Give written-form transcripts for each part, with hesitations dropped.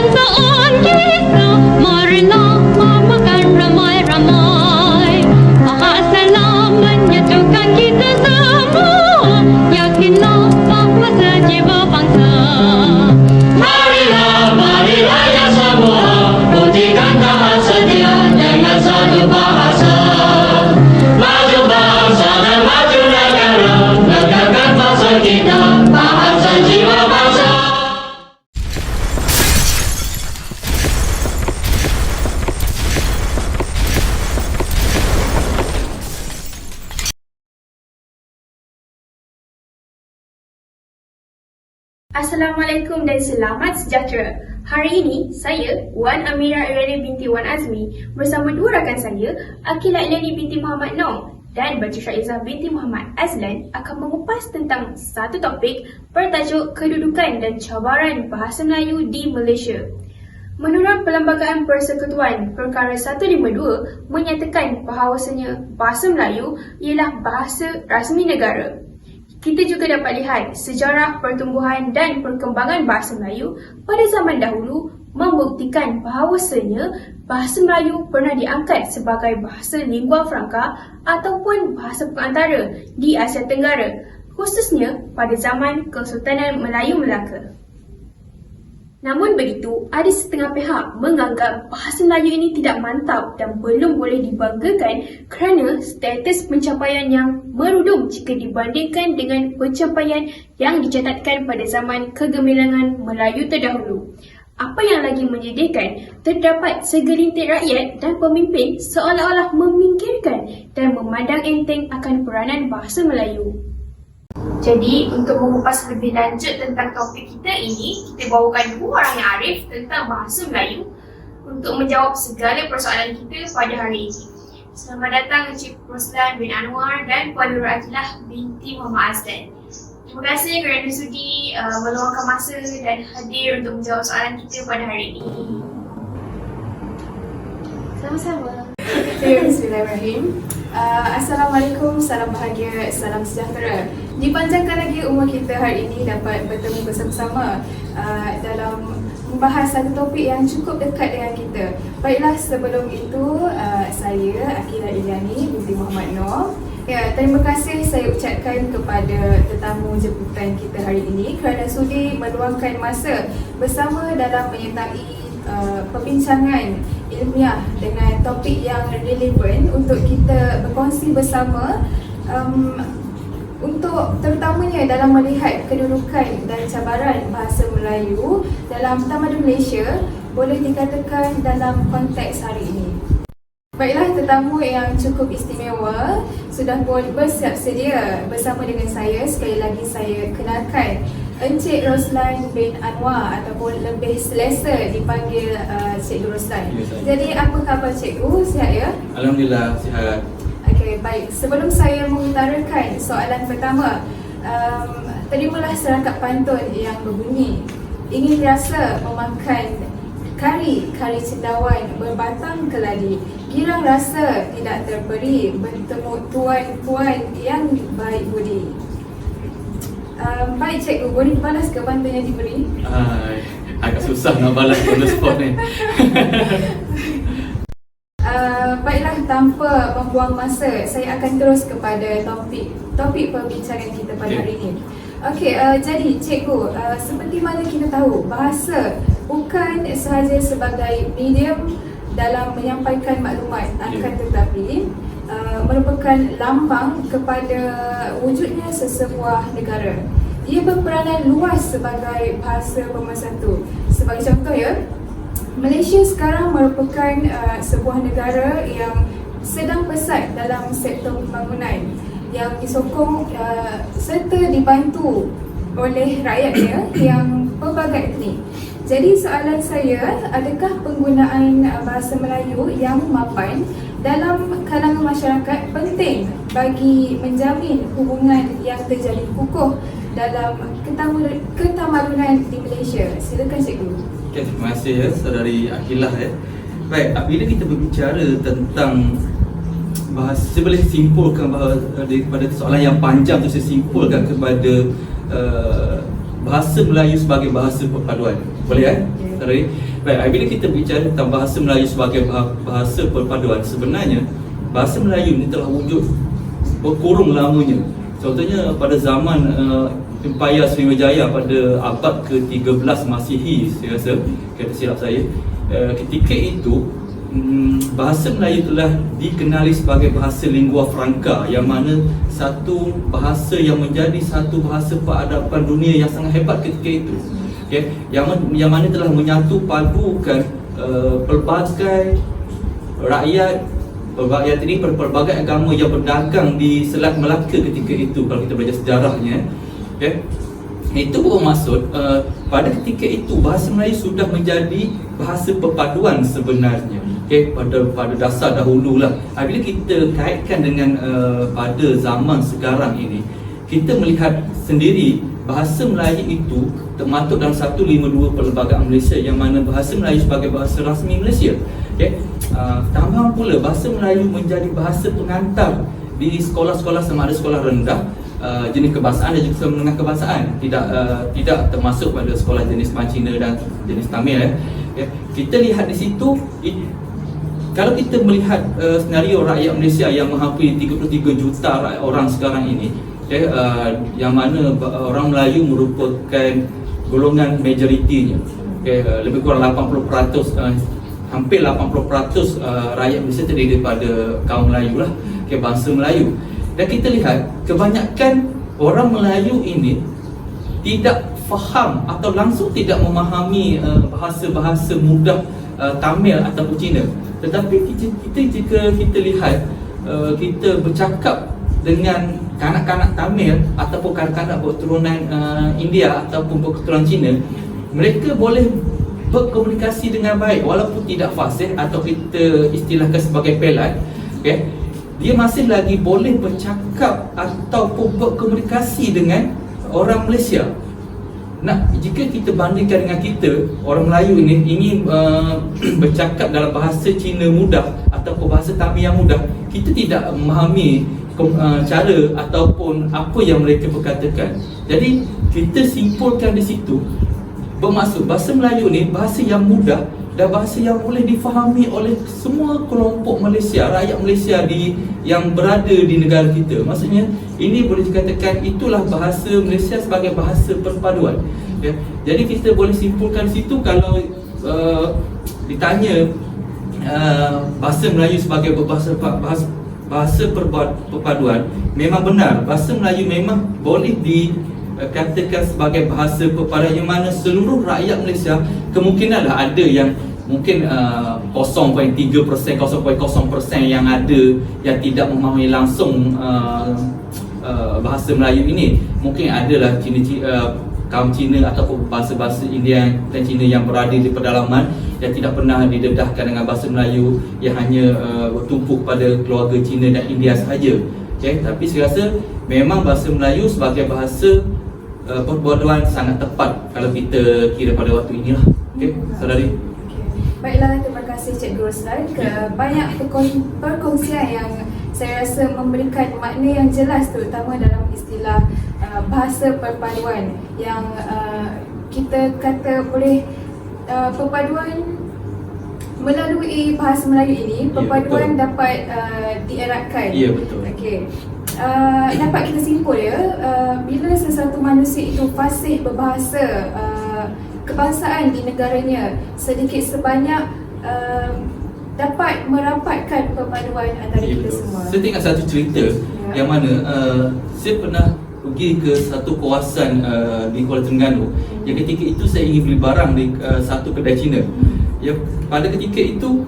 kebangsaan kita, marilah makan ramai-ramai. Maha salam menyatukan kita semua, yakinlah bahawa sejiwa bangsa. Marilah ya semua, buktikan tak sedia dengan satu bahasa. Maju bangsa dan maju negara, negarkan bangsa kita, bahasa jiwa bangsa. Assalamualaikum dan selamat sejahtera. Hari ini, saya, Wan Amira Irani binti Wan Azmi bersama dua rakan saya, Akila Ilani binti Muhammad Noor dan Batu Syaizah binti Muhammad Azlan akan mengupas tentang satu topik bertajuk kedudukan dan cabaran bahasa Melayu di Malaysia. Menurut Perlembagaan Persekutuan Perkara 152 menyatakan bahawasanya bahasa Melayu ialah bahasa rasmi negara. Kita juga dapat lihat sejarah pertumbuhan dan perkembangan bahasa Melayu pada zaman dahulu membuktikan bahawasanya bahasa Melayu pernah diangkat sebagai bahasa lingua franca ataupun bahasa perantara di Asia Tenggara, khususnya pada zaman Kesultanan Melayu Melaka. Namun begitu, ada setengah pihak menganggap bahasa Melayu ini tidak mantap dan belum boleh dibanggakan kerana status pencapaian yang merudum jika dibandingkan dengan pencapaian yang dicatatkan pada zaman kegemilangan Melayu terdahulu. Apa yang lagi menyedihkan, terdapat segelintir rakyat dan pemimpin seolah-olah meminggirkan dan memandang enteng akan peranan bahasa Melayu. Jadi, untuk mengupas lebih lanjut tentang topik kita ini, kita bawakan dua orang yang arif tentang bahasa Melayu untuk menjawab segala persoalan kita pada hari ini. Selamat datang Encik Roslan bin Anwar dan Puan Nurul Akilah binti Muhammad Azlan. Terima kasih kerana sudi meluangkan masa dan hadir untuk menjawab soalan kita pada hari ini. Sama-sama. Bismillahirrahmanirrahim. Assalamualaikum, salam bahagia, salam sejahtera. Dipanjangkan lagi umur kita hari ini dapat bertemu bersama-sama dalam membahas satu topik yang cukup dekat dengan kita. Baiklah, sebelum itu saya Akila Ilani binti Muhammad Noor. Ya, terima kasih saya ucapkan kepada tetamu jemputan kita hari ini kerana sudi meluangkan masa bersama dalam menyertai perbincangan ilmiah dengan topik yang relevan untuk kita berkongsi bersama untuk terutamanya dalam melihat kedudukan dan cabaran bahasa Melayu dalam tamadun Malaysia boleh dikatakan dalam konteks hari ini. Baiklah, tetamu yang cukup istimewa sudah pun bersiap sedia bersama dengan saya. Sekali lagi saya kenalkan Encik Roslan bin Anwar ataupun lebih selesa dipanggil Cikgu Roslan. Jadi apa khabar Cikgu? Sihat ya? Alhamdulillah, sihat. Okey, baik. Sebelum saya mengutarakan soalan pertama, terimalah serangkap pantun yang berbunyi, ingin rasa memakan kari cendawan berbatang keladi, girang rasa tidak terperi, bertemu tuan-puan yang baik budi. Baik Cikgu, boleh balas ke pantun yang diberi? Agak susah nak balas on the spot ni. Baiklah, tanpa membuang masa, saya akan terus kepada topik perbincangan kita pada hari ini. Okey, jadi Cikgu, seperti mana kita tahu, bahasa bukan sahaja sebagai medium dalam menyampaikan maklumat, akan tetapi merupakan lambang kepada wujudnya sesebuah negara. Ia berperanan luas sebagai bahasa pemersatu. Sebagai contoh ya, Malaysia sekarang merupakan sebuah negara yang sedang pesat dalam sektor pembangunan yang disokong serta dibantu oleh rakyatnya yang pelbagai etnik. Jadi soalan saya, adakah penggunaan bahasa Melayu yang mapan dalam kalangan masyarakat penting bagi menjamin hubungan yang terjalin kukuh dalam ketamadunan di Malaysia? Silakan Cikgu. Okay, terima kasih ya, Saudari Akilah ya. Baik, apabila kita berbicara tentang bahasa, saya boleh simpulkan bahawa daripada soalan yang panjang tu saya simpulkan kepada bahasa Melayu sebagai bahasa perpaduan. Boleh kan? Sorry. Baik, bila kita bicara tentang bahasa Melayu sebagai bahasa perpaduan, sebenarnya bahasa Melayu ni telah wujud berkurung lamanya. Contohnya pada zaman Empayar Sriwijaya pada abad ke-13 Masihi, saya rasa, kata silap saya, ketika itu bahasa Melayu telah dikenali sebagai bahasa lingua franca, yang mana satu bahasa yang menjadi satu bahasa peradaban dunia yang sangat hebat ketika itu. Okay. Yang mana telah menyatu padukan pelbagai rakyat ini, pelbagai agama yang berdagang di Selat Melaka ketika itu, kalau kita belajar sejarahnya. Okay. Itu bermaksud pada ketika itu bahasa Melayu sudah menjadi bahasa perpaduan sebenarnya. Okay, pada dasar dahululah. Bila kita kaitkan dengan pada zaman sekarang ini, kita melihat sendiri bahasa Melayu itu termasuk dalam 152 Perlembagaan Malaysia, yang mana bahasa Melayu sebagai bahasa rasmi Malaysia. Okay. Tambahan pula, bahasa Melayu menjadi bahasa pengantar di sekolah-sekolah sama ada sekolah rendah, jenis kebangsaan dan juga menengah kebangsaan, tidak termasuk pada sekolah jenis Cina dan jenis Tamil. Kita lihat di situ, kalau kita melihat senario rakyat Malaysia yang menghampiri 33 juta orang sekarang ini, yang mana orang Melayu merupakan golongan majoritinya, lebih kurang 80%, hampir 80% rakyat Malaysia terdiri daripada kaum Melayu lah, bangsa Melayu. Dan kita lihat kebanyakan orang Melayu ini tidak faham atau langsung tidak memahami bahasa-bahasa mudah Tamil ataupun Cina. Tetapi jika kita lihat, kita bercakap dengan kanak-kanak Tamil ataupun kanak-kanak berketurunan India ataupun berketurunan Cina, mereka boleh berkomunikasi dengan baik walaupun tidak fasih atau kita istilahkan sebagai pelat. Okay? Dia masih lagi boleh bercakap ataupun berkomunikasi dengan orang Malaysia. Jika kita bandingkan dengan kita, orang Melayu ini ingin bercakap dalam bahasa Cina mudah ataupun bahasa Tamil yang mudah, kita tidak memahami cara ataupun apa yang mereka berkatakan. Jadi kita simpulkan di situ, bermaksud bahasa Melayu ni bahasa yang mudah dan bahasa yang boleh difahami oleh semua kelompok Malaysia, rakyat Malaysia yang berada di negara kita. Maksudnya ini boleh dikatakan itulah bahasa Malaysia sebagai bahasa perpaduan. Jadi kita boleh simpulkan di situ, kalau ditanya bahasa Melayu sebagai bahasa perpaduan, memang benar bahasa Melayu memang boleh dikatakan sebagai bahasa perpaduan, yang mana seluruh rakyat Malaysia kemungkinanlah ada yang mungkin 0.3%, 0.0% yang ada yang tidak memahami langsung bahasa Melayu ini. Mungkin adalah kaum Cina ataupun bahasa-bahasa India dan Cina yang berada di pedalaman yang tidak pernah didedahkan dengan bahasa Melayu, yang hanya bertumpu pada keluarga Cina dan India sahaja. Okay? Tapi saya rasa memang bahasa Melayu sebagai bahasa perpaduan sangat tepat kalau kita kira pada waktu inilah. Okay, saudari. Baiklah, terima kasih Cikgu Roslan ke banyak perkongsian yang saya rasa memberikan makna yang jelas, terutama dalam istilah bahasa perpaduan yang kita kata boleh perpaduan melalui bahasa Melayu ini, perpaduan dapat dieratkan. Ya, betul. Okey. Dapat kita simpul bila sesuatu manusia itu fasih berbahasa kebangsaan di negaranya, sedikit sebanyak dapat merapatkan perpaduan antara kita semua. Saya tengok satu cerita yang mana saya pernah pergi ke satu kawasan di Kuala Terengganu, yang ketika itu saya ingin beli barang di satu kedai Cina. Pada ketika itu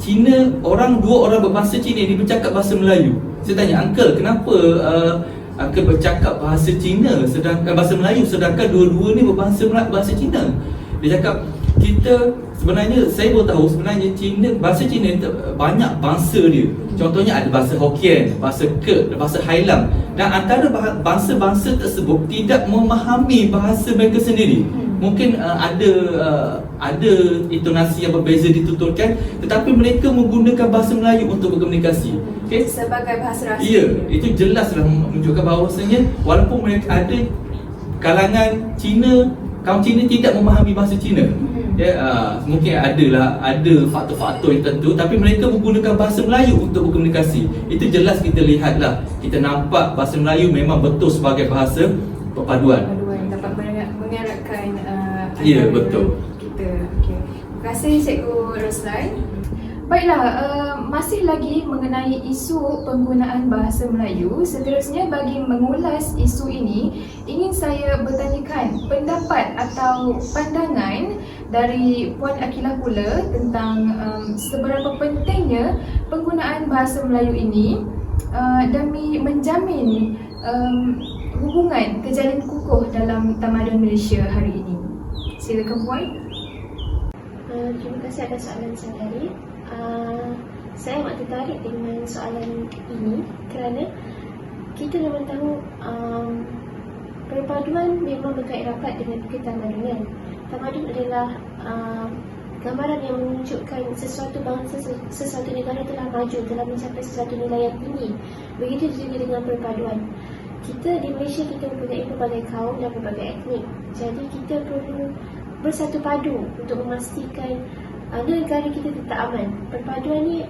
dua orang berbahasa Cina ini bercakap bahasa Melayu. Saya tanya, "Uncle, kenapa Uncle bercakap bahasa Cina sedangkan bahasa Melayu sedangkan dua-dua ni bahasa Cina?" Dia cakap, saya baru tahu sebenarnya bahasa Cina banyak bangsa dia. Contohnya ada bahasa Hokkien, bahasa Ke, bahasa Hailam, dan antara bangsa-bangsa tersebut tidak memahami bahasa mereka sendiri. Mungkin ada intonasi yang berbeza dituturkan, tetapi mereka menggunakan bahasa Melayu untuk berkomunikasi. Okay? Sebagai bahasa rasmi. Ya, itu jelaslah menunjukkan bahawasanya walaupun mereka ada kalangan Cina, kaum Cina tidak memahami bahasa Cina. Ya, mungkin ada faktor-faktor yang tentu, tapi mereka menggunakan bahasa Melayu untuk berkomunikasi. Itu jelas kita lihatlah, kita nampak bahasa Melayu memang betul sebagai bahasa perpaduan. Dapat mengeratkan Ya, antara betul. kita. Okay. Terima kasih Cikgu Roslan. Baiklah, masih lagi mengenai isu penggunaan bahasa Melayu. Seterusnya, bagi mengulas isu ini, ingin saya bertanyakan pendapat atau pandangan dari Puan Akilah pula tentang seberapa pentingnya penggunaan bahasa Melayu ini demi menjamin hubungan terjalin kukuh dalam tamadun Malaysia hari ini. Silakan Puan. Terima kasih atas soalan saya tadi. Saya amat tertarik dengan soalan ini kerana kita memang tahu perpaduan memang berkait rapat dengan ketamadunan. Tamadun adalah gambaran yang menunjukkan sesuatu bangsa, sesuatu negara telah maju, telah mencapai sesuatu nilai yang tinggi. Begitu juga dengan perpaduan. Kita di Malaysia, kita mempunyai pelbagai kaum dan pelbagai etnik. Jadi kita perlu bersatu padu untuk memastikan negara kita tetap aman. Perpaduan ni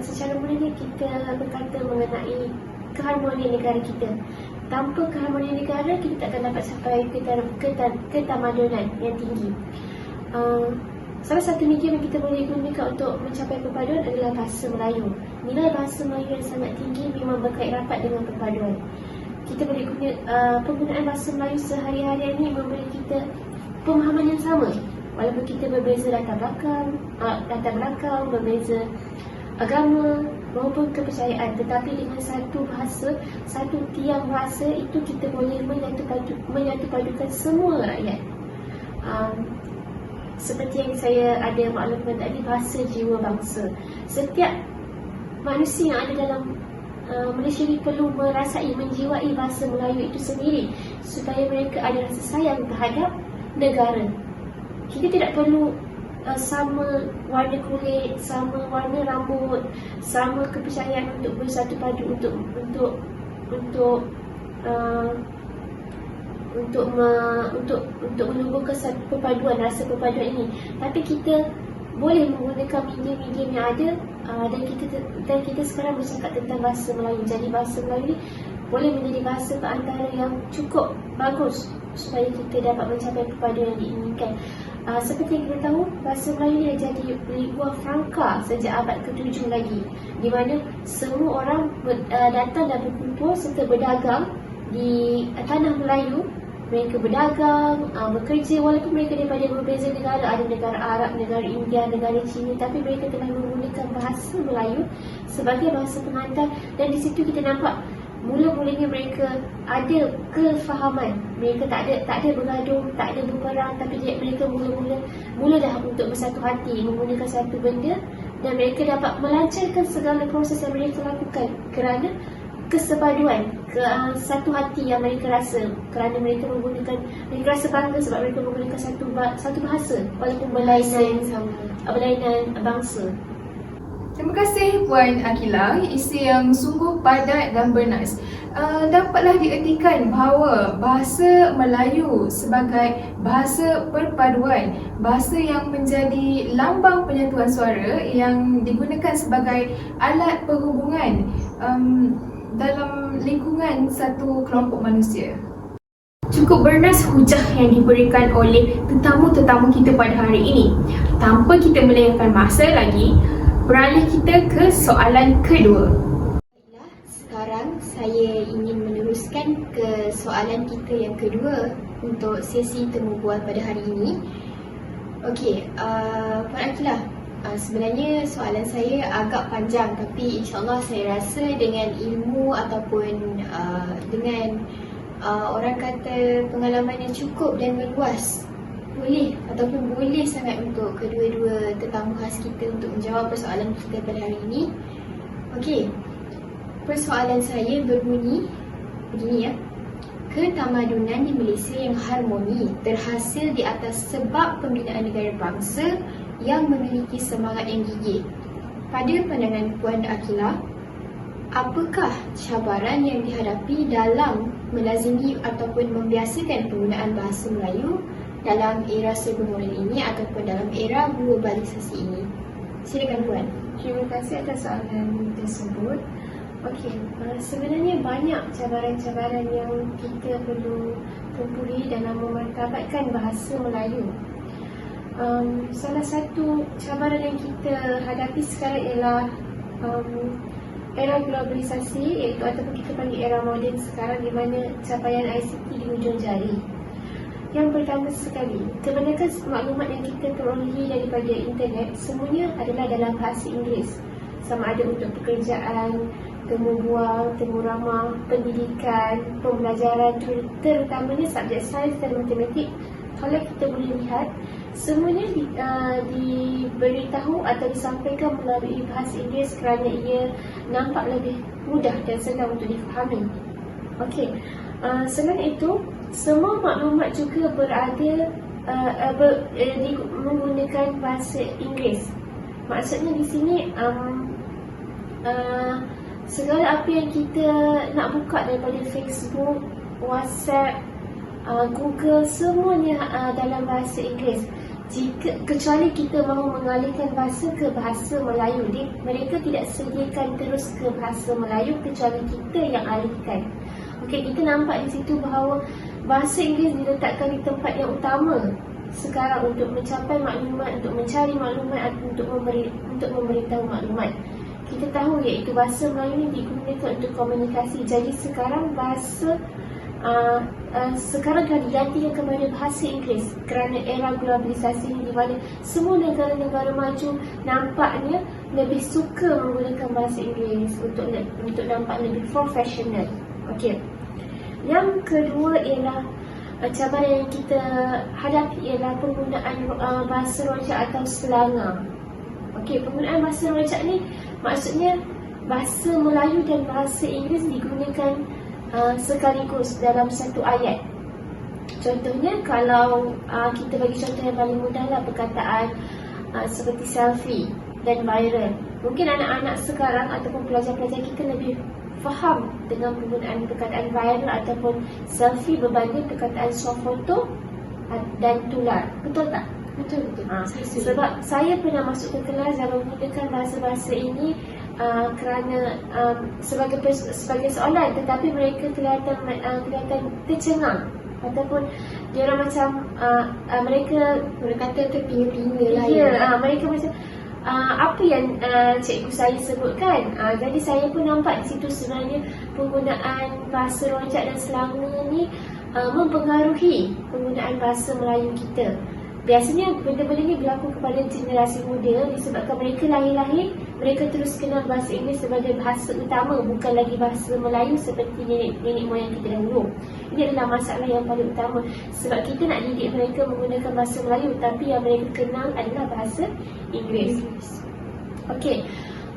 secara mudahnya kita berkata mengenai keharmonian negara kita. Tanpa keharmonian negara, kita tak akan dapat sampai ketamadunan yang tinggi. Salah satu medium yang kita boleh gunakan untuk mencapai perpaduan adalah bahasa Melayu. Nilai bahasa Melayu yang sangat tinggi memang berkait rapat dengan perpaduan. Kita boleh guna penggunaan bahasa Melayu sehari-hari ini memberi kita pemahaman yang sama. Walaupun kita berbeza latar belakang, berbeza agama maupun kepercayaan, tetapi dengan satu bahasa, satu tiang bahasa itu kita boleh menyatupadukan semua rakyat. Seperti yang saya ada maklumkan tadi, bahasa jiwa bangsa. Setiap manusia yang ada dalam Malaysia ni perlu merasai, menjiwai bahasa Melayu itu sendiri supaya mereka ada rasa sayang terhadap negara. Kita tidak perlu sama warna kulit, sama warna rambut, sama kepercayaan untuk bersatu padu untuk menumbuhkan satu perpaduan, rasa perpaduan ini. Tapi kita boleh menggunakan medium-medium yang ada, dan kita sekarang bercakap tentang bahasa Melayu. Jadi bahasa Melayu ni boleh menjadi bahasa perantara yang cukup bagus supaya kita dapat mencapai perpaduan yang diinginkan. Seperti yang kita tahu, bahasa Melayu ni dah jadi buah frangka sejak abad ke-7 lagi, di mana semua orang datang dan berkumpul serta berdagang di tanah Melayu. Mereka berdagang, bekerja, walaupun mereka daripada berbeza negara, ada negara Arab, negara India, negara Cina, tapi mereka telah menggunakan bahasa Melayu sebagai bahasa pengantar. Dan di situ kita nampak mula-mulanya mereka ada kefahaman. Mereka tak ada bergaduh, tak ada berperang, tapi mereka mula dah untuk bersatu hati menggunakan satu benda, dan mereka dapat melancarkan segala proses yang mereka lakukan kerana kesepaduan, satu hati yang mereka rasa, kerana mereka rasa bangga sebab mereka menggunakan satu bahasa walaupun berlainan bangsa. Terima kasih Puan Akilah, isi yang sungguh padat dan bernas. Dapatlah diertikan bahawa bahasa Melayu sebagai bahasa perpaduan, bahasa yang menjadi lambang penyatuan suara yang digunakan sebagai alat perhubungan dalam lingkungan satu kelompok manusia. Cukup bernas hujah yang diberikan oleh tetamu-tetamu kita pada hari ini. Tanpa kita melengahkan masa lagi, beralih kita ke soalan kedua. Sekarang saya ingin meneruskan ke soalan kita yang kedua untuk sesi temu bual pada hari ini. Okey, Puan Akilah, sebenarnya soalan saya agak panjang, tapi insyaAllah saya rasa dengan ilmu ataupun dengan orang kata pengalaman yang cukup dan meluas, boleh sangat untuk kedua-dua tetamu khas kita untuk menjawab persoalan kita pada hari ini. Okey, persoalan saya berbunyi begini ya. Ketamadunan di Malaysia yang harmoni terhasil di atas sebab pembinaan negara bangsa yang memiliki semangat yang gigih. Pada pandangan Puan Akilah, Apakah cabaran yang dihadapi dalam melazimi ataupun membiasakan penggunaan bahasa Melayu dalam era serba moden ini ataupun dalam era globalisasi ini? Silakan Puan. Terima kasih atas soalan tersebut. Okey, sebenarnya banyak cabaran-cabaran yang kita perlu tempuri dalam memartabatkan bahasa Melayu. Salah satu cabaran yang kita hadapi sekarang ialah era globalisasi, iaitu ataupun kita panggil era moden sekarang, di mana capaian ICT di hujung jari. Yang pertama sekali, kebanyakan maklumat yang kita perolehi daripada internet semuanya adalah dalam bahasa Inggeris. Sama ada untuk pekerjaan, temu bual, temu ramah, pendidikan, pembelajaran, terutamanya subjek sains dan matematik. Kalau kita boleh lihat, semuanya diberitahu atau disampaikan melalui bahasa Inggeris kerana ia nampak lebih mudah dan senang untuk difahami. Okey, selain itu, semua maklumat juga menggunakan bahasa Inggeris. Maksudnya di sini segala apa yang kita nak buka daripada Facebook, WhatsApp, Google, semuanya dalam bahasa Inggeris. Kecuali kita mahu mengalihkan bahasa ke bahasa Melayu, mereka tidak sediakan terus ke bahasa Melayu kecuali kita yang alihkan. Okey, kita nampak di situ bahawa bahasa Inggeris diletakkan di tempat yang utama sekarang untuk mencapai maklumat, untuk mencari maklumat, untuk memberitahu maklumat. Kita tahu iaitu bahasa Melayu ini digunakan untuk komunikasi. Jadi sekarang bahasa sekarang telah digantikan kepada bahasa Inggeris kerana era globalisasi ini, di mana semua negara-negara maju nampaknya lebih suka menggunakan bahasa Inggeris untuk nampak lebih profesional. Okey. Yang kedua ialah cabaran yang kita hadapi ialah penggunaan bahasa rojak atau selanga. Okey, penggunaan bahasa rojak ni maksudnya bahasa Melayu dan bahasa Inggeris digunakan sekaligus dalam satu ayat. Contohnya, kalau kita bagi contoh yang paling mudahlah, perkataan seperti selfie dan viral. Mungkin anak-anak sekarang ataupun pelajar-pelajar kita lebih faham dengan penggunaan perkataan viral ataupun selfie berbanding perkataan swafoto dan tular. Betul tak? Betul. Sebab saya pernah masuk ke kelas dan menggunakan bahasa-bahasa ini kerana sebagai soalan, tetapi mereka kelihatan tercengang ataupun diorang macam mereka Kata terpinga-pinga lah. ya, mereka macam apa yang cikgu saya sebutkan. Jadi saya pun nampak di situ sebenarnya penggunaan bahasa rojak dan selanga ni mempengaruhi penggunaan bahasa Melayu kita. Biasanya benda-benda ni berlaku kepada generasi muda disebabkan mereka lahir-lahir, mereka terus kenal bahasa Inggeris sebagai bahasa utama, bukan lagi bahasa Melayu seperti nenek moyang kita dahulu. Ini adalah masalah yang paling utama, sebab kita nak didik mereka menggunakan bahasa Melayu, tapi yang mereka kenal adalah bahasa Inggeris. Okey,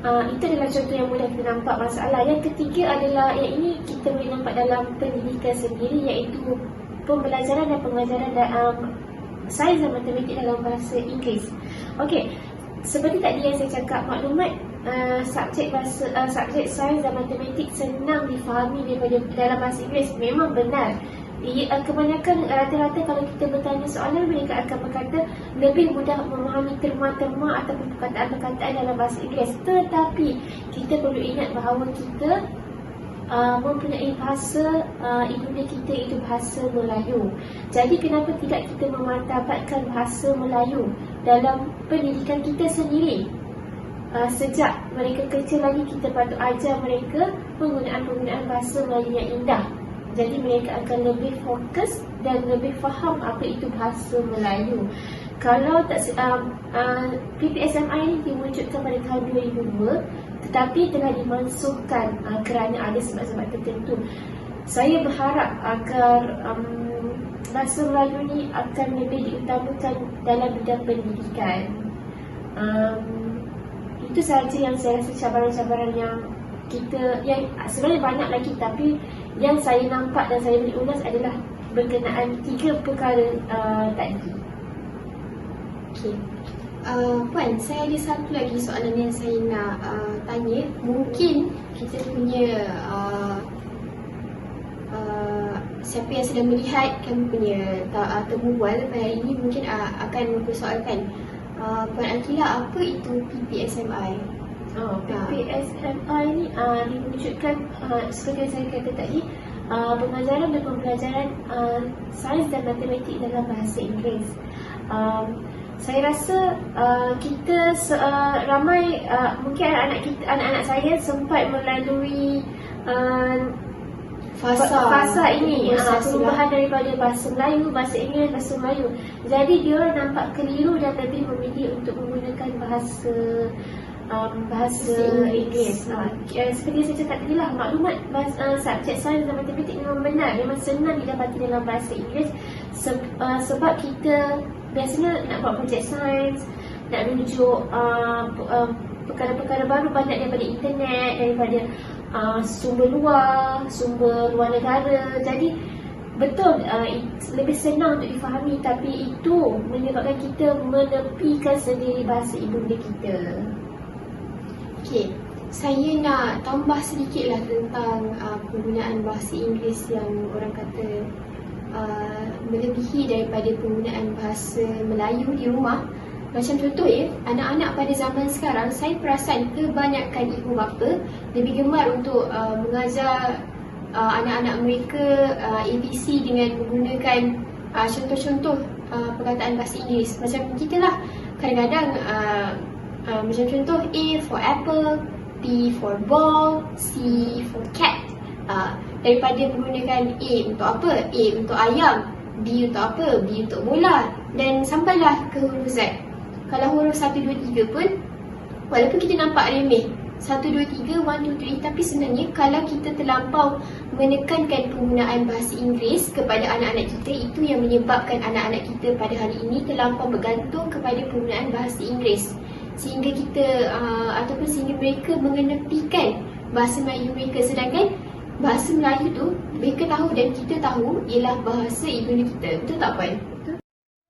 itu adalah contoh yang mudah kita nampak masalah. Yang ketiga adalah, yang ini kita boleh nampak dalam pendidikan sendiri, iaitu pembelajaran dan pengajaran sains dan matematik dalam bahasa Inggeris. Okey, seperti tadi yang saya cakap, maklumat subjek sains dan matematik senang difahami daripada dalam bahasa Inggeris. Memang benar. Kebanyakan rata-rata kalau kita bertanya soalan, mereka akan berkata lebih mudah memahami terma-terma ataupun perkataan-perkataan dalam bahasa Inggeris. Tetapi kita perlu ingat bahawa kita mempunyai bahasa ibunda kita, itu bahasa Melayu. Jadi kenapa tidak kita memartabatkan bahasa Melayu dalam pendidikan kita sendiri? Sejak mereka kecil lagi kita patut ajar mereka penggunaan bahasa Melayu yang indah. Jadi mereka akan lebih fokus dan lebih faham apa itu bahasa Melayu. Kalau tak PPSMI ini diwujudkan pada tahun 2002, tetapi telah dimansuhkan kerana ada sebab-sebab tertentu. Saya berharap agar bahasa Melayu ni akan lebih diutamakan dalam bidang pendidikan. Itu sahaja yang saya rasa cabaran-cabaran yang sebenarnya banyak lagi, tapi yang saya nampak dan saya boleh ulas adalah berkenaan 3 perkara tadi. Okay. Puan, saya ada satu lagi soalan yang saya nak tanya. Mungkin kita punya siapa yang sedang melihat kami punya temu bual pada hari ini mungkin akan mempersoalkan Puan Aqilah, apa itu PPSMI? PPSMI ni diwujudkan seperti yang saya kata tadi, pengajaran dan pembelajaran sains dan matematik dalam bahasa Inggeris. Saya rasa kita ramai mungkin anak-anak saya sempat melalui fasa ini, perubahan daripada bahasa Melayu, bahasa Inggeris, bahasa Melayu. Jadi dia nampak keliru dan lebih memilih untuk menggunakan bahasa Inggeris. Seperti saya cakap tadi lah, maklumat subjek sains dan matematik memang benar, memang senang didapati dalam bahasa Inggeris sebab kita biasanya nak buat projek sains, nak rujuk perkara-perkara baru banyak daripada internet, daripada sumber luar negara. Jadi betul lebih senang untuk difahami, tapi itu menyebabkan kita menepikan sendiri bahasa ibunda kita. Okey, saya nak tambah sedikitlah tentang penggunaan bahasa Inggeris yang orang kata melebihi daripada penggunaan bahasa Melayu di rumah. Macam contoh anak-anak pada zaman sekarang, saya perasan kebanyakan ibu bapa lebih gemar untuk mengajar anak-anak mereka ABC dengan menggunakan contoh-contoh perkataan bahasa Inggeris. Macam kita lah, kadang-kadang macam contoh A for apple, B for ball, C for cat. Daripada menggunakan A untuk apa? A untuk ayam, B untuk apa? B untuk bola, dan sampailah ke huruf Z. Kalau huruf 1, 2, 3 pun, walaupun kita nampak remeh 1, 2, 3, 1, 2, 3, tapi sebenarnya kalau kita terlampau menekankan penggunaan bahasa Inggeris kepada anak-anak kita, itu yang menyebabkan anak-anak kita pada hari ini terlampau bergantung kepada penggunaan bahasa Inggeris, sehingga kita ataupun sehingga mereka mengenepikan bahasa Melayu mereka. Sedangkan bahasa Melayu tu mereka tahu dan kita tahu ialah bahasa ibunda kita. Betul tak, Puan?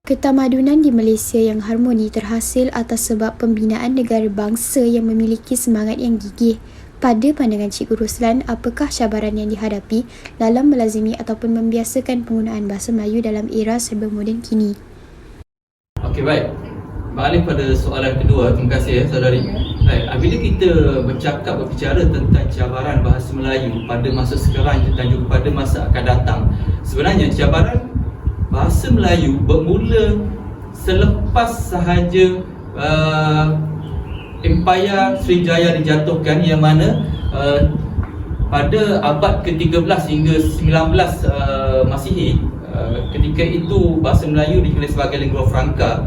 Ketamadunan di Malaysia yang harmoni terhasil atas sebab pembinaan negara bangsa yang memiliki semangat yang gigih. Pada pandangan Cikgu Ruslan, apakah cabaran yang dihadapi dalam melazimi ataupun membiasakan penggunaan bahasa Melayu dalam era serba moden kini? Okey, baik. Balik pada soalan kedua, terima kasih saudari. Baik, bila kita berbicara tentang cabaran bahasa Melayu pada masa sekarang dan juga pada masa akan datang, sebenarnya cabaran bahasa Melayu bermula selepas sahaja Empayar Sriwijaya dijatuhkan, yang mana pada abad ke-13 hingga 19 Masihi, ketika itu bahasa Melayu dikenali sebagai lingua franca.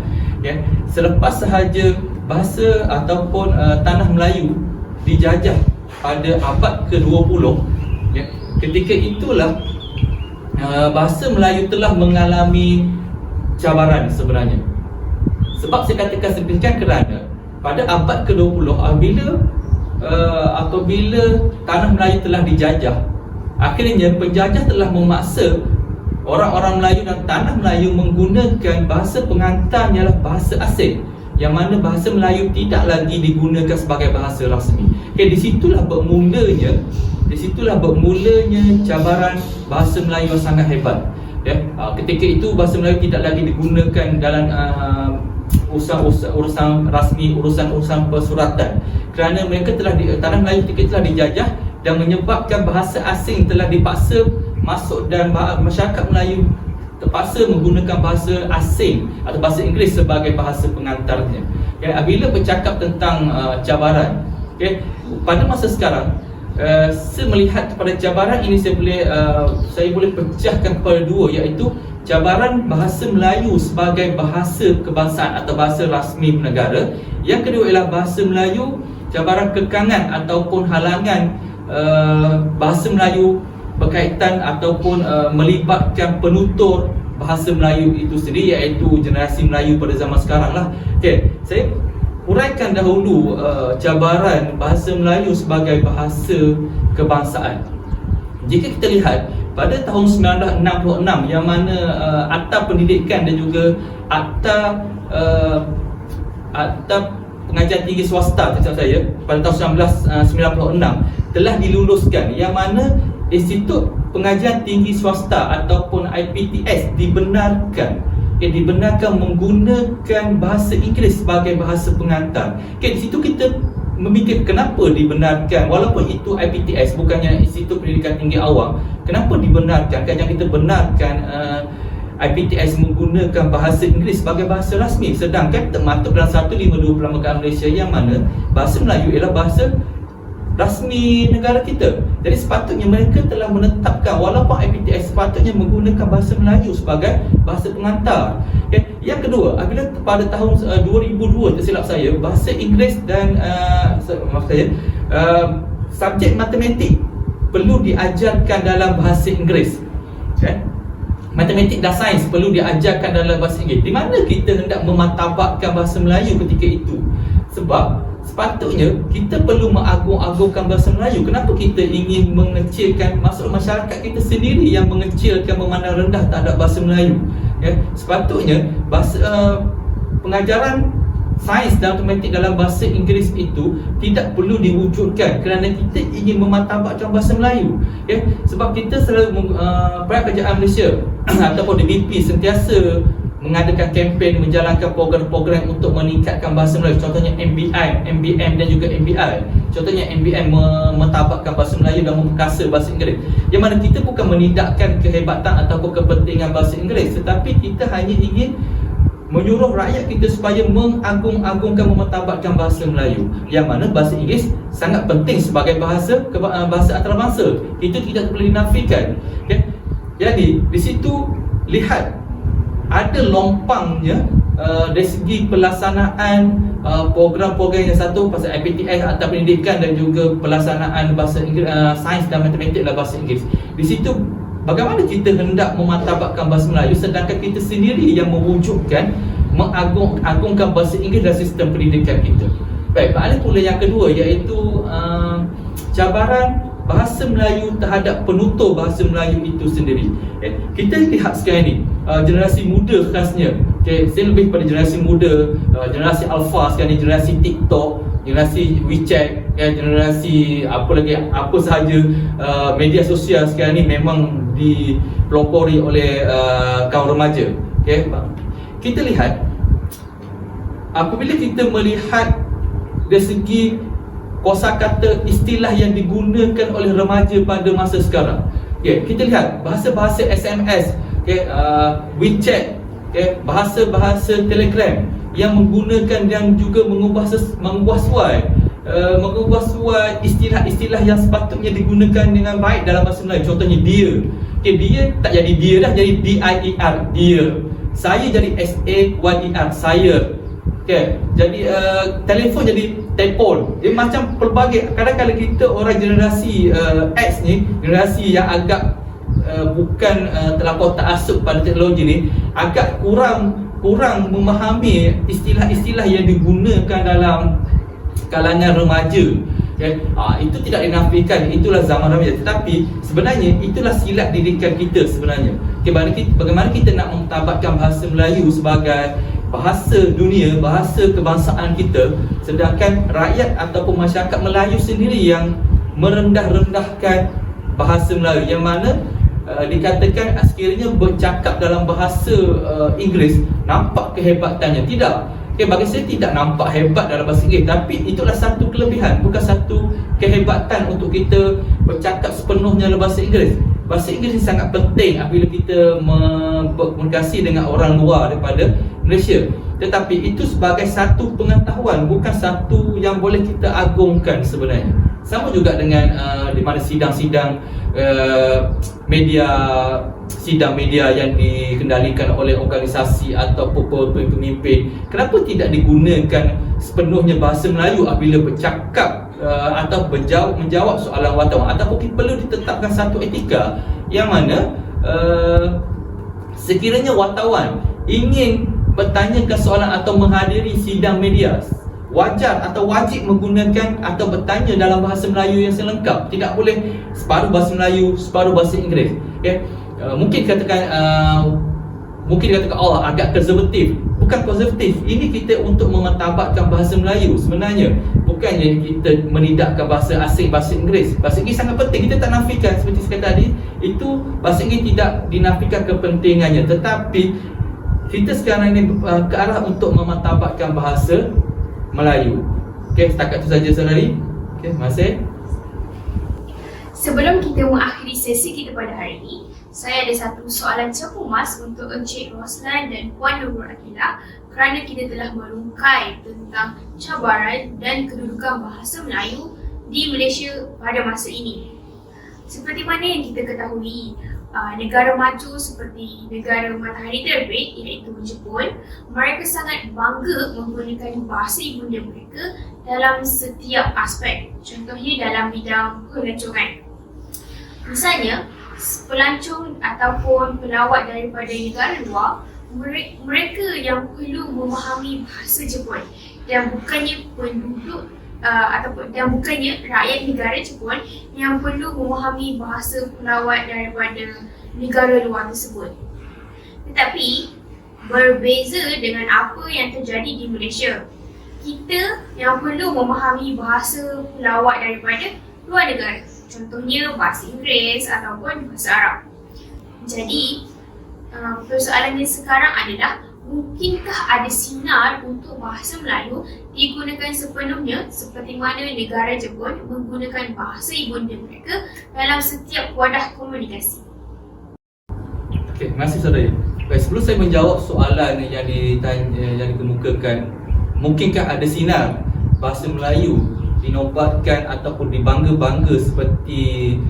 Selepas sahaja bahasa ataupun tanah Melayu dijajah pada abad ke-20, ketika itulah bahasa Melayu telah mengalami cabaran sebenarnya. Sebab saya katakan sedemikian kerana pada abad ke-20 apabila tanah Melayu telah dijajah, akhirnya penjajah telah memaksa orang-orang Melayu dan tanah Melayu menggunakan bahasa pengantar ialah bahasa asing, yang mana bahasa Melayu tidak lagi digunakan sebagai bahasa rasmi. Disitulah bermulanya cabaran bahasa Melayu yang sangat hebat. Ketika itu bahasa Melayu tidak lagi digunakan dalam urusan rasmi, urusan persuratan, kerana mereka tanah Melayu ketika telah dijajah dan menyebabkan bahasa asing telah dipaksa masuk dan masyarakat Melayu terpaksa menggunakan bahasa asing atau bahasa Inggeris sebagai bahasa pengantarnya. Bila bercakap tentang cabaran, pada masa sekarang, saya melihat kepada cabaran ini saya boleh pecahkan kepada dua, iaitu cabaran bahasa Melayu sebagai bahasa kebangsaan atau bahasa rasmi negara. Yang kedua ialah bahasa Melayu, cabaran kekangan ataupun halangan bahasa Melayu berkaitan ataupun melibatkan penutur bahasa Melayu itu sendiri, iaitu generasi Melayu pada zaman sekarang lah. Saya uraikan dahulu cabaran bahasa Melayu sebagai bahasa kebangsaan. Jika kita lihat pada tahun 1966, yang mana Akta Pendidikan dan juga Akta Pengajian Tinggi Swasta pada tahun 1996 telah diluluskan, yang mana Institut Pengajian Tinggi Swasta ataupun IPTS dibenarkan menggunakan bahasa Inggeris sebagai bahasa pengantar. Di situ kita memikir kenapa dibenarkan, walaupun itu IPTS bukannya Institut Pendidikan Tinggi Awam, kenapa dibenarkan? Kan yang kita benarkan IPTS menggunakan bahasa Inggeris sebagai bahasa rasmi, sedangkan termaktub dalam 152 Perlembagaan Malaysia yang mana bahasa Melayu ialah bahasa rasmi negara kita. Jadi sepatutnya mereka telah menetapkan, walaupun IPTS sepatutnya menggunakan bahasa Melayu sebagai bahasa pengantar. Yang kedua, apabila pada tahun 2002 tersilap saya, bahasa Inggeris dan subjek matematik perlu diajarkan dalam bahasa Inggeris. Matematik dan sains perlu diajarkan dalam bahasa Inggeris. Di mana kita hendak memartabatkan bahasa Melayu ketika itu? Sebab sepatutnya kita perlu mengagung-agungkan bahasa Melayu. Kenapa kita ingin mengecilkan, masyarakat kita sendiri yang mengecilkan, memandang rendah terhadap bahasa Melayu? Sepatutnya pengajaran sains dan matematik dalam bahasa Inggeris itu tidak perlu diwujudkan kerana kita ingin memartabatkan bahasa Melayu. Sebab kita selalu Perak Kerajaan Malaysia ataupun DBP sentiasa mengadakan kempen, menjalankan program-program untuk meningkatkan bahasa Melayu. Contohnya MBI, MBM dan juga MBI. Contohnya MBM memartabatkan bahasa Melayu dan memperkasa bahasa Inggeris. Yang mana kita bukan menidakkan kehebatan ataupun kepentingan bahasa Inggeris, tetapi kita hanya ingin menyuruh rakyat kita supaya mengagung-agungkan, memartabatkan bahasa Melayu. Yang mana bahasa Inggeris sangat penting sebagai bahasa antarabangsa. Itu tidak boleh dinafikan. Jadi di situ lihat ada lompangnya dari segi pelaksanaan program-program yang satu pasal IPTS atau pendidikan dan juga pelaksanaan bahasa Inggeris, sains dan matematik dalam bahasa Inggeris. Di situ bagaimana kita hendak memartabatkan bahasa Melayu sedangkan kita sendiri yang mewujudkan, mengagungkan bahasa Inggeris dalam sistem pendidikan kita. Baik, soalan pula yang kedua iaitu cabaran bahasa Melayu terhadap penutur bahasa Melayu itu sendiri. Kita lihat sekarang ni, generasi muda khasnya, saya lebih pada generasi muda, generasi alpha sekarang ni, generasi TikTok, generasi WeChat, generasi apa sahaja media sosial sekarang ni memang dipelopori oleh kaum remaja. Kita lihat, apabila kita melihat dari segi kosakata istilah yang digunakan oleh remaja pada masa sekarang, kita lihat bahasa-bahasa SMS, WeChat, bahasa-bahasa Telegram yang menggunakan dan juga mengubah suai istilah-istilah yang sepatutnya digunakan dengan baik dalam bahasa Melayu. Contohnya dia, dia tak jadi dia dah, jadi DIER, dia. Saya jadi SAYER, saya. Jadi telefon jadi telefon. Dia macam pelbagai. Kadang-kadang kita orang generasi X ni, generasi yang agak bukan terlampau ta'assub pada teknologi ni, agak kurang memahami istilah-istilah yang digunakan dalam kalangan remaja. Itu tidak dinafikan, itulah zaman remaja. Tetapi sebenarnya itulah silap didikan kita sebenarnya. Bagaimana kita nak mentarbatkan bahasa Melayu sebagai bahasa dunia, bahasa kebangsaan kita, sedangkan rakyat ataupun masyarakat Melayu sendiri yang merendah-rendahkan bahasa Melayu, yang mana dikatakan sekiranya bercakap dalam bahasa Inggeris nampak kehebatannya. Tidak. Bagi saya tidak nampak hebat dalam bahasa Inggeris, tapi itulah satu kelebihan, bukan satu kehebatan untuk kita bercakap sepenuhnya dalam bahasa Inggeris. Bahasa Inggeris sangat penting apabila kita berkomunikasi dengan orang luar daripada Malaysia. Tetapi itu sebagai satu pengetahuan, bukan satu yang boleh kita agungkan sebenarnya. Sama juga dengan di mana sidang-sidang media yang dikendalikan oleh organisasi ataupun pemimpin. Kenapa tidak digunakan sepenuhnya bahasa Melayu apabila bercakap atau menjawab soalan wartawan, ataupun perlu ditetapkan satu etika yang mana sekiranya wartawan ingin bertanyakan soalan atau menghadiri sidang media, wajar atau wajib menggunakan atau bertanya dalam bahasa Melayu yang selengkap. Tidak boleh separuh bahasa Melayu, separuh bahasa Inggeris. Mungkin katakan mungkin dikatakan agak konservatif. Bukan konservatif, ini kita untuk memartabatkan bahasa Melayu sebenarnya. Bukannya kita menidakkan bahasa asing, bahasa Inggeris. Bahasa Inggeris sangat penting, kita tak nafikan seperti saya kata tadi. Itu bahasa Inggeris tidak dinafikan kepentingannya, tetapi kita sekarang ini ke arah untuk memartabatkan bahasa Melayu. Okey, setakat itu saja saudari. Okey, terima kasih. Sebelum kita mengakhiri sesi kita pada hari ini, saya ada satu soalan campur mas untuk Encik Roslan dan Puan Nurul Akilah kerana kita telah merungkai tentang cabaran dan kedudukan bahasa Melayu di Malaysia pada masa ini. Seperti mana yang kita ketahui, negara maju seperti negara matahari terbit iaitu Jepun, mereka sangat bangga menggunakan bahasa ibunda mereka dalam setiap aspek. Contohnya dalam bidang pelancongan. Misalnya, pelancong ataupun pelawat daripada negara luar, mereka yang perlu memahami bahasa Jepun dan bukannya penduduk dan bukannya rakyat negara Jepun yang perlu memahami bahasa pelawat daripada negara luar tersebut. Tetapi berbeza dengan apa yang terjadi di Malaysia. Kita yang perlu memahami bahasa pelawat daripada luar negara. Contohnya bahasa Inggeris ataupun bahasa Arab. Jadi, persoalannya sekarang adalah mungkinkah ada sinar untuk bahasa Melayu digunakan sepenuhnya seperti mana negara Jepun menggunakan bahasa ibunda mereka dalam setiap wadah komunikasi? Okey, terima kasih saudari. Baik, sebelum saya menjawab soalan yang dikemukakan, mungkinkah ada sinar bahasa Melayu dinobatkan ataupun dibangga-bangga seperti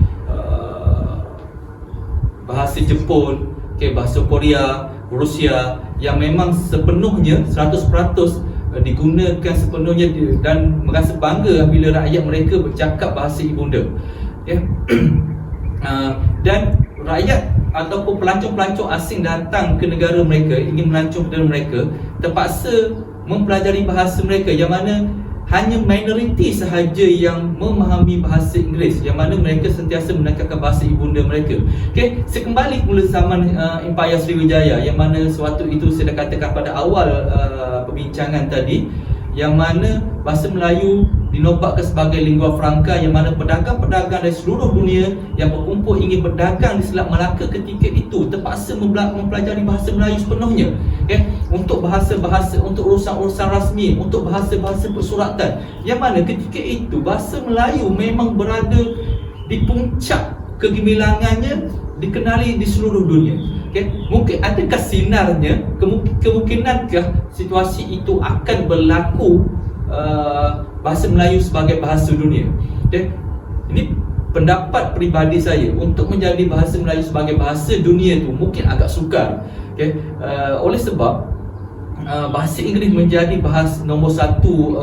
bahasa Jepun, bahasa Korea, Rusia yang memang sepenuhnya 100% digunakan sepenuhnya dan merasa bangga bila rakyat mereka bercakap bahasa ibunda. Dan rakyat ataupun pelancong-pelancong asing datang ke negara mereka, ingin melancong ke negara mereka, terpaksa mempelajari bahasa mereka yang mana hanya minoriti sahaja yang memahami bahasa Inggeris, yang mana mereka sentiasa menekankan bahasa ibunda mereka. Okey, saya kembali mula zaman Empayar Sriwijaya, yang mana sewaktu itu saya dah katakan pada awal perbincangan tadi, yang mana bahasa Melayu dinobatkan sebagai lingua franca, yang mana pedagang-pedagang dari seluruh dunia yang berkumpul ingin berdagang di Selat Melaka ketika itu terpaksa mempelajari bahasa Melayu sepenuhnya, untuk bahasa-bahasa, untuk urusan-urusan rasmi, untuk bahasa-bahasa persuratan, yang mana ketika itu bahasa Melayu memang berada di puncak kegemilangannya, dikenali di seluruh dunia. Mungkin adakah sinarnya, kemungkinankah situasi itu akan berlaku bahasa Melayu sebagai bahasa dunia? Ini pendapat peribadi saya, untuk menjadi bahasa Melayu sebagai bahasa dunia tu mungkin agak sukar. Oleh sebab bahasa Inggeris menjadi bahasa nombor satu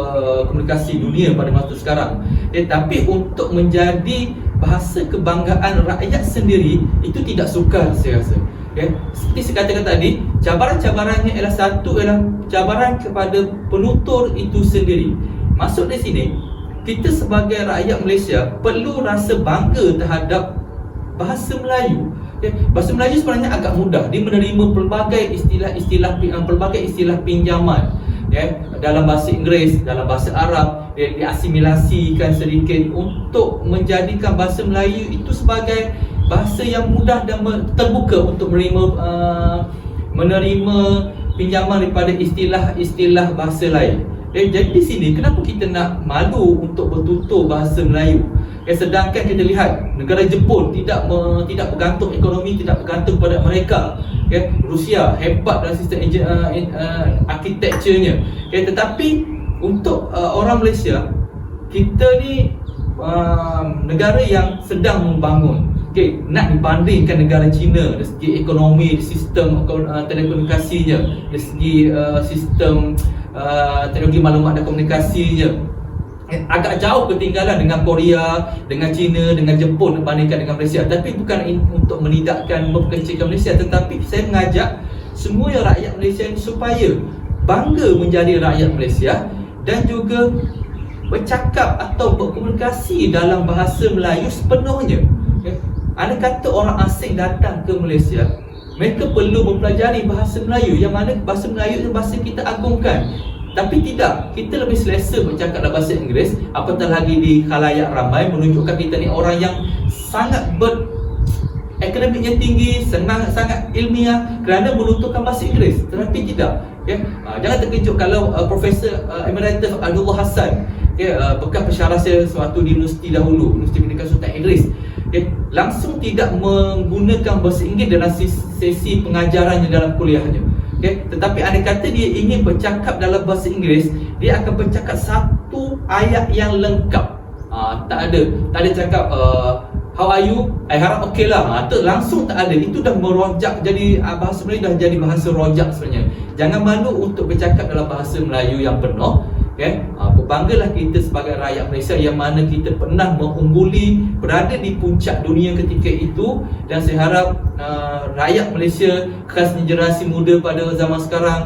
komunikasi dunia pada masa sekarang. Tapi untuk menjadi bahasa kebanggaan rakyat sendiri, itu tidak sukar saya rasa. Seperti saya katakan tadi, cabaran-cabarannya ialah satu, ialah cabaran kepada penutur itu sendiri. Maksud di sini, kita sebagai rakyat Malaysia perlu rasa bangga terhadap bahasa Melayu. Bahasa Melayu sebenarnya agak mudah. Dia menerima pelbagai istilah pinjaman dalam bahasa Inggeris, dalam bahasa Arab, diasimilasikan sedikit untuk menjadikan bahasa Melayu itu sebagai bahasa yang mudah dan terbuka untuk menerima pinjaman daripada istilah-istilah bahasa lain. Jadi di sini kenapa kita nak malu untuk bertutur bahasa Melayu? Sedangkan kita lihat negara Jepun tidak bergantung ekonomi, tidak bergantung pada mereka. Rusia hebat dalam sistem arkitekturnya. Tetapi untuk orang Malaysia, kita ni negara yang sedang membangun. Nak dibandingkan negara China dari segi ekonomi, sistem telekomunikasinya, dari segi sistem teknologi maklumat dan komunikasinya, agak jauh ketinggalan dengan Korea, dengan China, dengan Jepun berbandingkan dengan Malaysia. Tapi bukan untuk menidakkan, memperkecilkan Malaysia, tetapi saya mengajak semua rakyat Malaysia ini supaya bangga menjadi rakyat Malaysia dan juga bercakap atau berkomunikasi dalam bahasa Melayu sepenuhnya. Anda kata orang asing datang ke Malaysia, mereka perlu mempelajari bahasa Melayu, yang mana bahasa Melayu itu bahasa kita agungkan. Tapi tidak, kita lebih selesa bercakap dalam bahasa Inggeris, apatah lagi di khalayak ramai, menunjukkan kita ni orang yang sangat akademiknya tinggi, sangat ilmiah kerana menuturkan bahasa Inggeris. Tetapi tidak, jangan terkejut kalau Profesor Emeritus Abdullah Hassan, bekas pensyarah saya sewaktu di universiti dahulu, Universiti Pendidikan Sultan Idris, langsung tidak menggunakan bahasa Inggeris dalam sesi pengajarannya dalam kuliahnya. Tetapi andai kata dia ingin bercakap dalam bahasa Inggeris, dia akan bercakap satu ayat yang lengkap. Tak ada cakap how are you? I harap okey lah. Langsung tak ada. Itu dah merojak jadi bahasa Melayu, dah jadi bahasa rojak sebenarnya. Jangan malu untuk bercakap dalam bahasa Melayu yang penuh. Berbanggalah kita sebagai rakyat Malaysia yang mana kita pernah mengungguli, berada di puncak dunia ketika itu. Dan saya harap rakyat Malaysia, khasnya generasi muda pada zaman sekarang,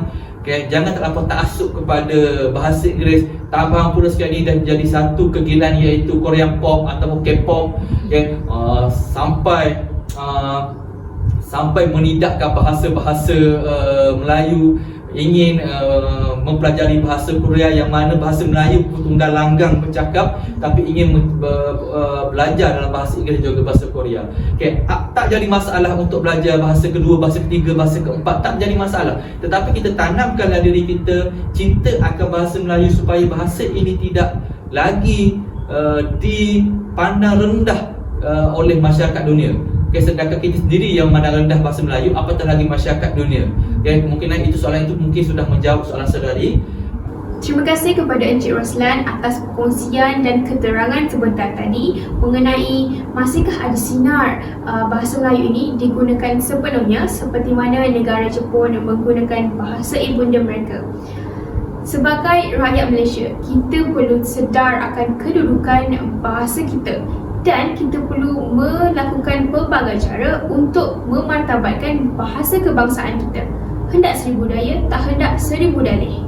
jangan terlampau taksub kepada bahasa Inggeris. Tambah pula sekali dah jadi satu kegilaan, iaitu Korean pop ataupun K-pop, sampai menidakkan bahasa-bahasa Melayu, ingin mempelajari bahasa Korea, yang mana bahasa Melayu tunggal langgang bercakap, tapi ingin belajar dalam bahasa Inggeris juga bahasa Korea. Tak jadi masalah untuk belajar bahasa kedua, bahasa ketiga, bahasa keempat, tak jadi masalah. Tetapi kita tanamkanlah diri kita cinta akan bahasa Melayu supaya bahasa ini tidak lagi dipandang rendah oleh masyarakat dunia. Sedangkan kita sendiri yang memandang rendah bahasa Melayu, apatah lagi masyarakat dunia. Kemungkinan soalan itu mungkin sudah menjawab soalan saudari. Terima kasih kepada Encik Roslan atas perkongsian dan keterangan sebentar tadi mengenai masihkah ada sinar bahasa Melayu ini digunakan sepenuhnya seperti mana negara Jepun menggunakan bahasa ibunda mereka. Sebagai rakyat Malaysia, kita perlu sedar akan kedudukan bahasa kita dan kita perlu melakukan pelbagai cara untuk memartabatkan bahasa kebangsaan kita. Hendak seribu daya, tak hendak seribu dalih.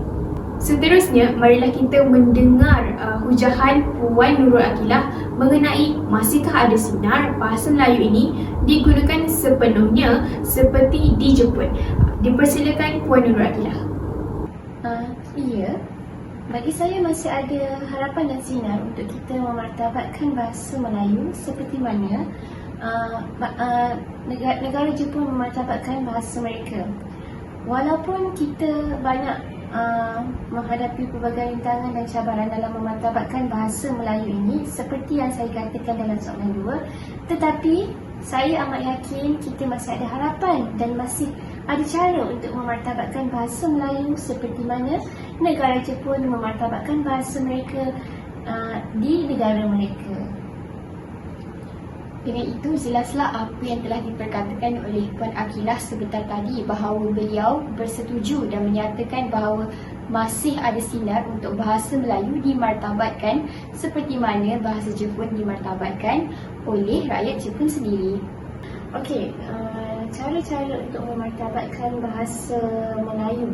Seterusnya, marilah kita mendengar hujahan Puan Nurul Akilah mengenai masihkah ada sinar bahasa Melayu ini digunakan sepenuhnya seperti di Jepun. Dipersilakan Puan Nurul Akilah. Ya, bagi saya masih ada harapan dan sinar untuk kita memartabatkan bahasa Melayu seperti mana negara Jepun memartabatkan bahasa mereka. Walaupun kita banyak menghadapi pelbagai rintangan dan cabaran dalam memartabatkan bahasa Melayu ini seperti yang saya katakan dalam soalan 2, tetapi saya amat yakin kita masih ada harapan dan masih ada cara untuk memartabatkan bahasa Melayu seperti mana negara Jepun memartabatkan bahasa mereka di negara mereka. Dengan itu, jelaslah apa yang telah diperkatakan oleh Puan Akilah sebentar tadi bahawa beliau bersetuju dan menyatakan bahawa masih ada sinar untuk bahasa Melayu dimartabatkan seperti mana bahasa Jepun dimartabatkan oleh rakyat Jepun sendiri. Okey, cara-cara untuk memartabatkan bahasa Melayu.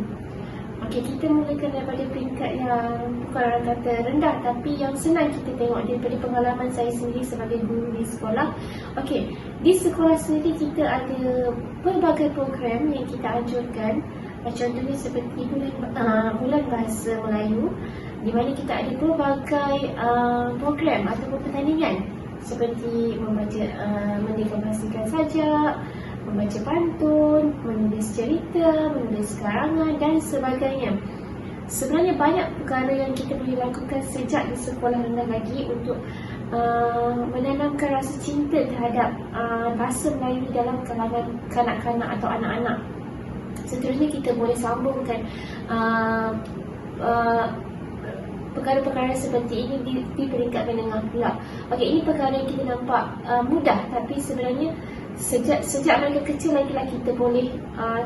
Okey, kita mulakan daripada peringkat yang bukan orang kata rendah, tapi yang senang kita tengok daripada pengalaman saya sendiri sebagai guru di sekolah. Okey, di sekolah sendiri kita ada pelbagai program yang kita anjurkan. Contohnya seperti bulan bahasa Melayu, di mana kita ada pelbagai program ataupun pertandingan seperti membaca, mendeklamasikan sajak, membaca pantun, menulis cerita, menulis karangan dan sebagainya. Sebenarnya banyak perkara yang kita boleh lakukan sejak di sekolah rendah lagi untuk menanamkan rasa cinta terhadap bahasa Melayu dalam kalangan kanak-kanak atau anak-anak. Seterusnya kita boleh sambungkan perkara-perkara seperti ini di peringkat menengah pula. Okey, ini perkara yang kita nampak mudah, tapi sebenarnya sejak mereka kecil lagi kita boleh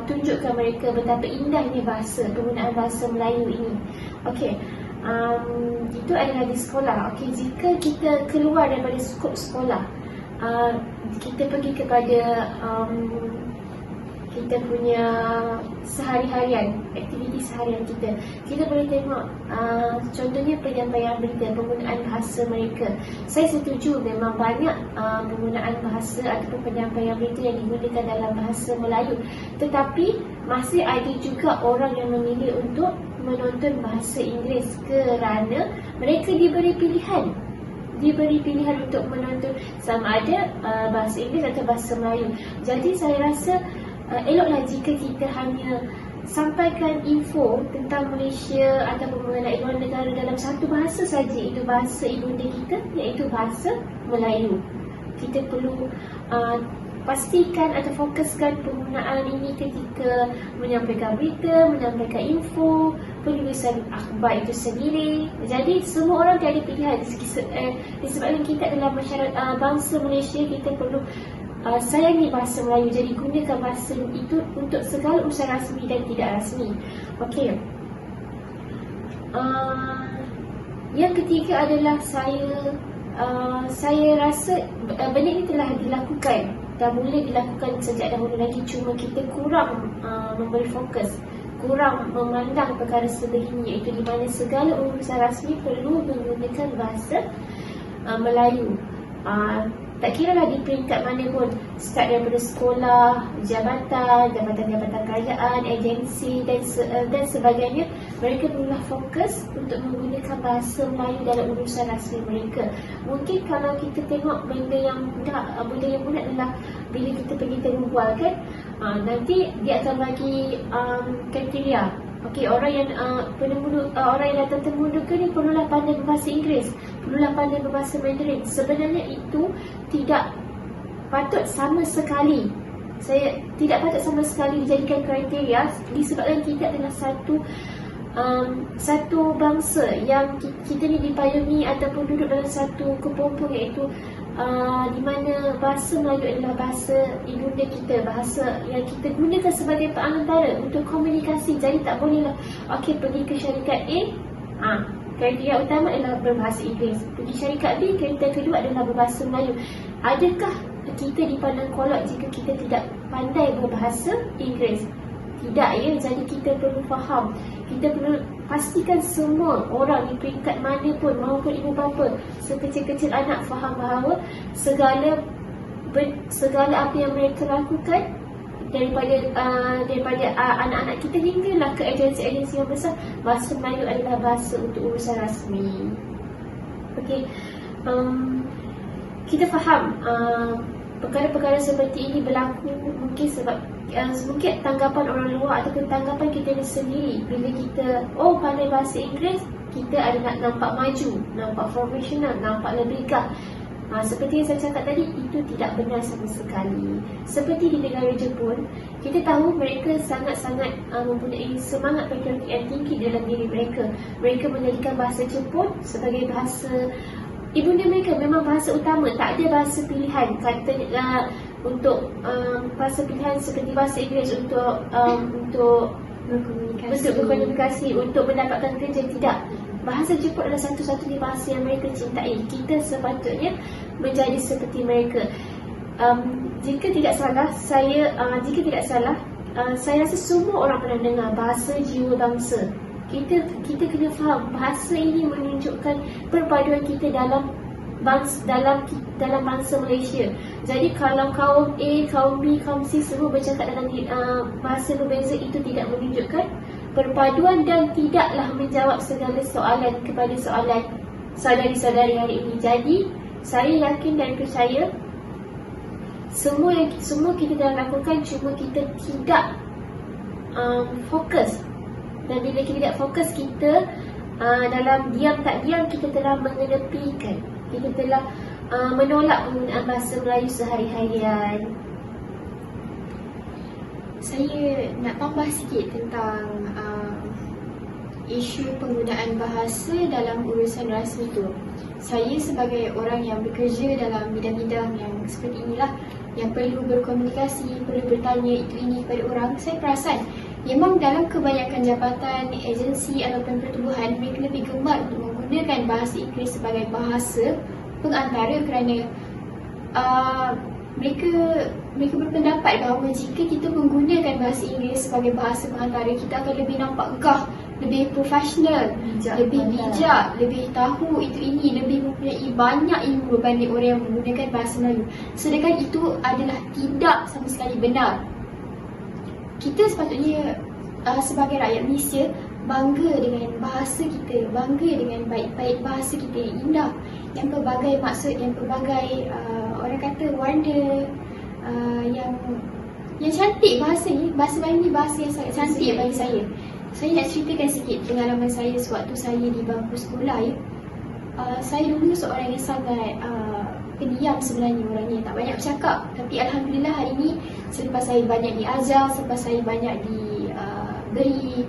tunjukkan mereka betapa indahnya penggunaan bahasa Melayu ini. Okey, itu adalah di sekolah. Okey, jika kita keluar daripada skop sekolah, kita pergi kepada kita punya sehari-harian, aktiviti seharian kita. Kita boleh tengok contohnya penyampaian berita, penggunaan bahasa mereka. Saya setuju memang banyak penggunaan bahasa ataupun penyampaian berita yang digunakan dalam bahasa Melayu. Tetapi masih ada juga orang yang memilih untuk menonton bahasa Inggeris kerana mereka diberi pilihan untuk menonton sama ada bahasa Inggeris atau bahasa Melayu. Jadi saya rasa eloklah jika kita hanya sampaikan info tentang Malaysia ataupun mengenai luar negara dalam satu bahasa saja, itu bahasa ibunda kita, iaitu bahasa Melayu. Kita perlu pastikan atau fokuskan penggunaan ini ketika menyampaikan berita, menyampaikan info, penulisan akhbar itu sendiri. Jadi semua orang tiada pilihan. Disebabkan kita adalah masyarakat bangsa Malaysia, kita perlu sayangi bahasa Melayu. Jadi gunakan bahasa itu untuk segala urusan rasmi dan tidak rasmi. Okey. Yang ketiga adalah saya rasa benda ini telah dilakukan, dah mula dilakukan sejak dahulu lagi, cuma kita kurang memberi fokus, kurang memandang perkara sebegini, iaitu di mana segala urusan rasmi perlu menggunakan bahasa Melayu. Tak kira lah di peringkat mana pun, start daripada sekolah, jabatan kerajaan, agensi dan sebagainya, mereka perlulah fokus untuk menggunakan bahasa Melayu dalam urusan rasmi mereka. Mungkin kalau kita tengok benda yang mudah adalah bila kita pergi terbual kan, nanti dia akan bagi kriteria. Okey, orang yang datang termuda ni perlulah pandai berbahasa Inggeris, perlulah pandai berbahasa Mandarin. Sebenarnya itu tidak patut sama sekali. Saya tidak patut sama sekali dijadikan kriteria, disebabkan kita adalah satu bangsa yang kita ni dipayungi ataupun duduk dalam satu kepompong, iaitu di mana bahasa Melayu adalah bahasa ibunda kita, bahasa yang kita gunakan sebagai perantara untuk komunikasi. Jadi tak bolehlah pergi ke syarikat A, kriteria utama adalah berbahasa Inggeris, pergi syarikat B, kriteria kedua adalah berbahasa Melayu. Adakah kita dipandang kolot jika kita tidak pandai berbahasa Inggeris? Tidak ya, jadi kita perlu faham, kita perlu pastikan semua orang di peringkat mana pun, maupun ibu bapa, sekecil-kecil anak faham bahawa segala apa yang mereka lakukan daripada anak-anak kita hinggalah ke agensi-agensi yang besar, bahasa Melayu adalah bahasa untuk urusan rasmi. Okey, kita faham perkara-perkara seperti ini berlaku mungkin sebab mungkin tanggapan orang luar ataupun tanggapan kita sendiri bila kita pandai bahasa Inggeris, kita ada nampak maju, nampak profesional, nampak lebih gah. Seperti yang saya cakap tadi, itu tidak benar sama sekali. Seperti di negara Jepun, kita tahu mereka sangat-sangat mempunyai semangat patriotik yang tinggi dalam diri mereka. Mereka menjadikan bahasa Jepun sebagai bahasa ibunda mereka, memang bahasa utama, tak ada bahasa pilihan. Kata untuk bahasa pilihan seperti bahasa Inggeris untuk berkomunikasi, untuk mendapatkan kerja, tidak. Bahasa Jepun adalah satu-satunya bahasa yang mereka cintai. Kita sepatutnya menjadi seperti mereka. Jika tidak salah, saya rasa semua orang pernah dengar bahasa jiwa bangsa. Kita kena faham, bahasa ini menunjukkan perpaduan kita dalam bangsa Malaysia. Jadi kalau kaum A, kaum B, kaum C semua bercakap dalam bahasa berbeza, itu tidak menunjukkan perpaduan dan tidaklah menjawab segala soalan kepada soalan saudari-saudari hari ini. Jadi saya yakin dan percaya semua kita dah lakukan, cuma kita tidak fokus. Dan bila kita tidak fokus, kita dalam diam tak diam kita telah mengenepikan, kita telah menolak penggunaan bahasa Melayu sehari-harian. Saya nak tambah sikit tentang isu penggunaan bahasa dalam urusan rasmi tu. Saya sebagai orang yang bekerja dalam bidang-bidang yang seperti inilah, yang perlu berkomunikasi, perlu bertanya itu ini kepada orang, saya perasan memang dalam kebanyakan jabatan, agensi ataupun pertubuhan, mereka lebih gemar untuk menggunakan bahasa Inggeris sebagai bahasa pengantara kerana mereka berpendapat bahawa jika kita menggunakan bahasa Inggeris sebagai bahasa perantara, kita akan lebih nampak gah, lebih profesional, lebih bijak, lebih tahu itu ini, lebih mempunyai banyak ilmu berbanding orang yang menggunakan bahasa Melayu. Sedangkan itu adalah tidak sama sekali benar. Kita sepatutnya sebagai rakyat Malaysia bangga dengan bahasa kita, bangga dengan baik-baik bahasa kita yang indah, yang pelbagai maksud, yang pelbagai orang kata warna, yang cantik bahasa ni. Bahasa Melayu ni bahasa yang sangat cantik bagi saya. Saya nak ceritakan sikit pengalaman saya sewaktu saya di bangku sekolah ya. Saya dulu seorang yang sangat pendiam sebenarnya, orangnya tak banyak bercakap. Tapi Alhamdulillah hari ini selepas saya banyak diajar, selepas saya banyak diberi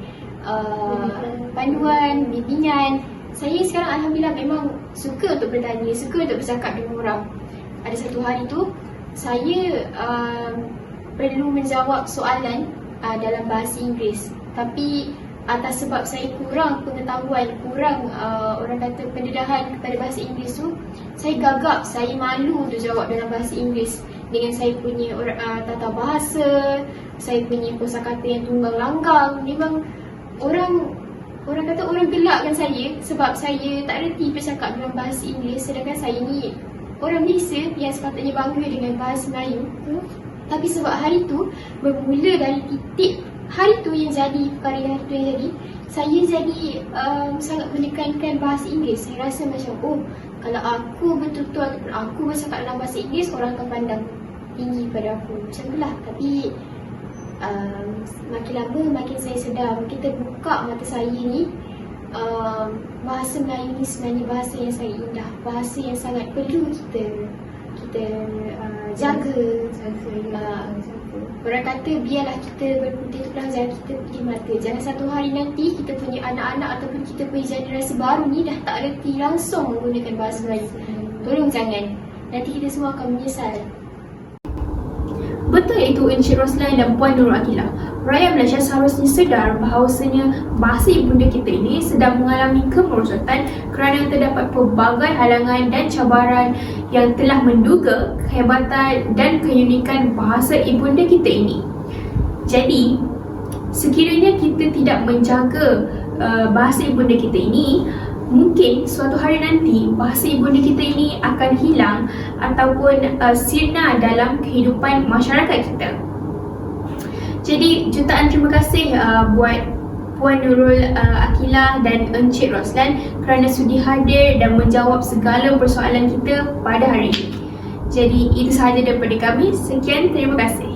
panduan, bimbingan, saya sekarang Alhamdulillah memang suka untuk bertanya, suka untuk bercakap dengan orang. Ada satu hari tu saya perlu menjawab soalan dalam bahasa Inggeris, tapi atas sebab saya kurang pengetahuan, kurang orang kata pendedahan kepada bahasa Inggeris tu, saya gagap, saya malu untuk jawab dalam bahasa Inggeris dengan saya punya tata bahasa, saya punya kosakata yang tunggang langgang. Memang orang kata orang gelakkan saya sebab saya tak reti bercakap dalam bahasa Inggeris, sedangkan saya ni orang Malaysia yang sepatutnya bangga dengan bahasa Melayu. Tapi sebab hari tu, bermula dari titik hari tu yang jadi, perkara hari tu yang jadi, saya jadi sangat menekankan bahasa Inggeris. Saya rasa macam, oh, kalau aku betul-betul ataupun aku bercakap dalam bahasa Inggeris, orang akan pandang tinggi pada aku. Macam tu lah. Tapi makin lama makin saya sedar, makin terbuka mata saya ni, bahasa Melayu ni sebenarnya bahasa yang sangat indah, bahasa yang sangat perlu kita jaga. Orang kata biarlah kita berputih tu pelajar, kita putih mata. Jangan satu hari nanti kita punya anak-anak ataupun kita punya generasi baru ni dah tak reti langsung menggunakan bahasa Melayu. Tolong jangan, nanti kita semua akan menyesal. Betul itu Encik Roslan dan Puan Nurul Akilah. Rakyat Malaysia seharusnya sedar bahawasanya bahasa ibunda kita ini sedang mengalami kemerosotan kerana terdapat pelbagai halangan dan cabaran yang telah menduga kehebatan dan keunikan bahasa ibunda kita ini. Jadi, sekiranya kita tidak menjaga bahasa ibunda kita ini, mungkin suatu hari nanti bahasa ibunda kita ini akan hilang ataupun sirna dalam kehidupan masyarakat kita. Jadi jutaan terima kasih buat Puan Nurul Akilah dan Encik Roslan kerana sudi hadir dan menjawab segala persoalan kita pada hari ini. Jadi itu sahaja daripada kami. Sekian, terima kasih.